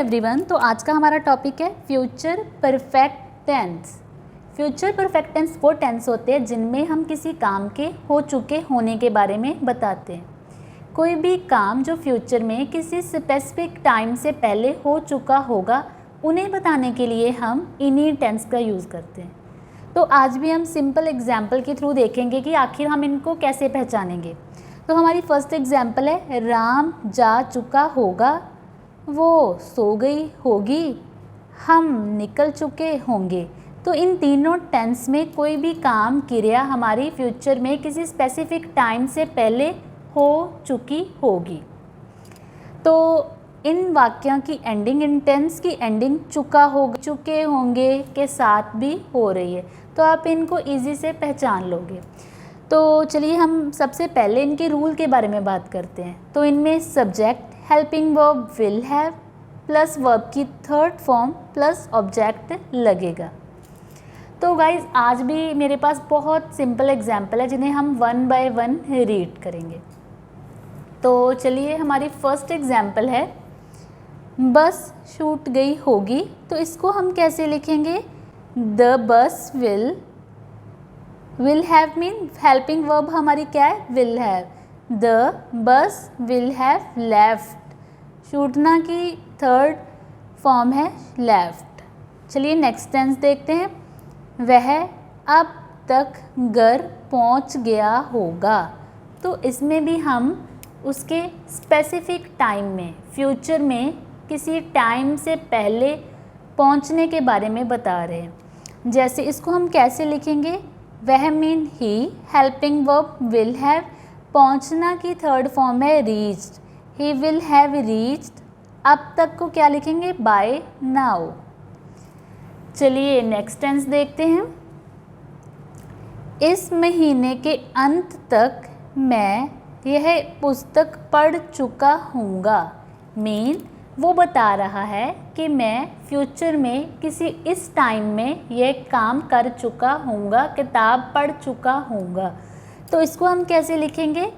Everyone, तो आज का हमारा टॉपिक है future perfect tense. Future perfect tense वो टेंस होते हैं जिनमें हम किसी काम के हो चुके होने के बारे में बताते हैं। कोई भी काम जो फ्यूचर में किसी स्पेसिफिक टाइम से पहले हो चुका होगा, उन्हें बताने के लिए हम इन्हीं टेंस का यूज़ करते हैं। तो आज भी हम सिंपल एग्जाम्पल के थ्रू देखेंगे कि आखिर हम इनको कैसे पहचानेंगे। तो हमारी फर्स्ट एग्जाम्पल है, राम जा चुका होगा, वो सो गई होगी, हम निकल चुके होंगे। तो इन तीनों टेंस में कोई भी काम क्रिया हमारी फ्यूचर में किसी स्पेसिफिक टाइम से पहले हो चुकी होगी। तो इन वाक्यों की एंडिंग, इन टेंस की एंडिंग चुका होगा, चुके होंगे के साथ भी हो रही है, तो आप इनको इजी से पहचान लोगे। तो चलिए हम सबसे पहले इनके रूल के बारे में बात करते हैं। तो इनमें subject helping verb will have plus verb की थर्ड फॉर्म प्लस ऑब्जेक्ट लगेगा। तो गाइज आज भी मेरे पास बहुत सिंपल एग्जाम्पल है जिन्हें हम वन बाय वन रीड करेंगे। तो चलिए हमारी फर्स्ट एग्जाम्पल है, बस छूट गई होगी। तो इसको हम कैसे लिखेंगे? The bus will have mean helping verb हमारी क्या है? Will have. The bus will have left, छूटना की थर्ड फॉर्म है लेफ्ट। चलिए नेक्स्ट टेंस देखते हैं, वह अब तक घर पहुंच गया होगा। तो इसमें भी हम उसके स्पेसिफिक टाइम में, फ्यूचर में किसी टाइम से पहले पहुंचने के बारे में बता रहे हैं। जैसे इसको हम कैसे लिखेंगे? वह mean he, helping verb will have, पहुंचना की थर्ड फॉर्म है reached, he will have reached. अब तक को क्या लिखेंगे? By now. चलिए नेक्स्ट टेंस देखते हैं, इस महीने के अंत तक मैं यह पुस्तक पढ़ चुका हूँगा। मीन वो बता रहा है कि मैं फ्यूचर में किसी इस टाइम में यह काम कर चुका हूँगा, किताब पढ़ चुका हूँगा। तो इसको हम कैसे लिखेंगे?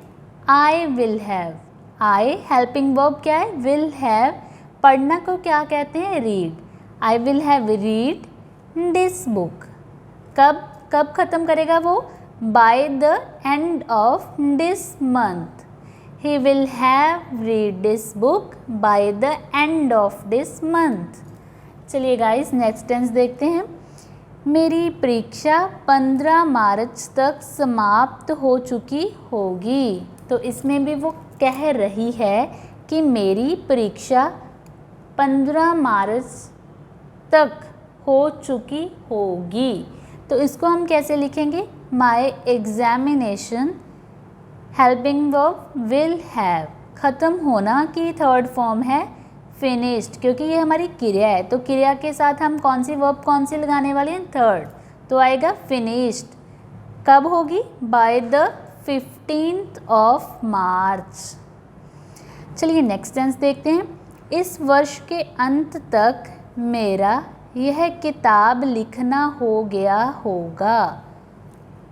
I will have. I helping verb क्या है? Will have. पढ़ना को क्या कहते हैं? Read. I will have read this book. कब ख़त्म करेगा वो? Bye the end of this month. He will have read this book by the end of this month. चलिए गाइस नेक्स्ट टेंस देखते हैं, मेरी परीक्षा 15 मार्च तक समाप्त हो चुकी होगी। तो इसमें भी वो कह रही है कि मेरी परीक्षा 15 मार्च तक हो चुकी होगी। तो इसको हम कैसे लिखेंगे? My examination helping verb will have, ख़त्म होना की थर्ड फॉर्म है फिनिश्ड, क्योंकि ये हमारी क्रिया है। तो क्रिया के साथ हम कौन सी वर्ब कौन सी लगाने वाले हैं? थर्ड। तो आएगा फिनिश्ड। कब होगी? By the 15th of March. चलिए नेक्स्ट टेंस देखते हैं, इस वर्ष के अंत तक मेरा यह किताब लिखना हो गया होगा।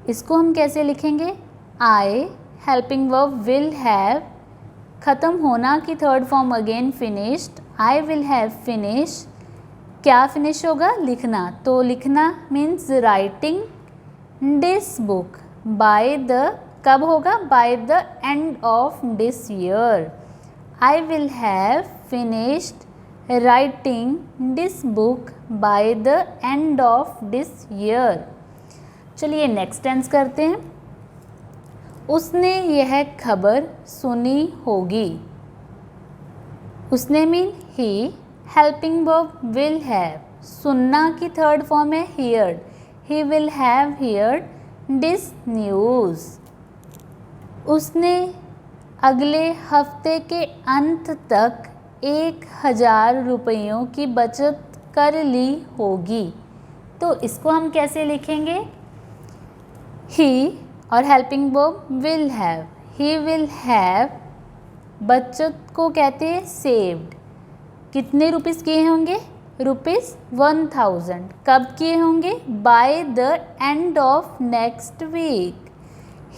इसको हम कैसे लिखेंगे? आई हेल्पिंग वर्ब विल हैव, ख़त्म होना की third form again finished, I will have finish. क्या फिनिश होगा? लिखना। तो लिखना means writing this book by the, कब होगा? Bye the end of this year. I will have finished writing this book by the end of this year. चलिए next tense करते हैं, उसने यह खबर सुनी होगी। उसने mean he, helping verb will have, सुनना की थर्ड फॉर्म है heard, he will have heard this news. उसने अगले हफ्ते के अंत तक 1000 रुपयों की बचत कर ली होगी। तो इसको हम कैसे लिखेंगे? ही और helping verb will have, he will have, बचत को कहते हैं सेव्ड। कितने रुपीस किए होंगे? रुपीस 1000। कब किए होंगे? By the end of next week.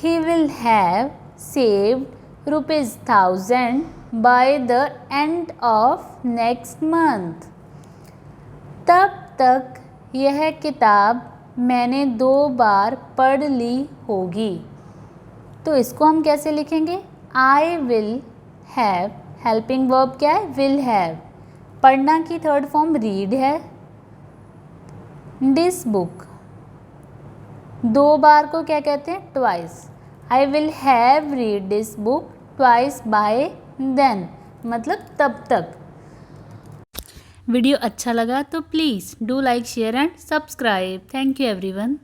He will have saved rupees 1000 by the end of next month. तब तक यह किताब मैंने 2 बार पढ़ ली होगी। तो इसको हम कैसे लिखेंगे? I will have, helping verb क्या है? Will have. पढ़ना की थर्ड फॉर्म रीड है। दिस बुक, 2 बार को क्या कहते हैं? Twice. I will have read this book twice by then, मतलब तब तक। वीडियो अच्छा लगा तो please do like, share and subscribe. Thank you everyone.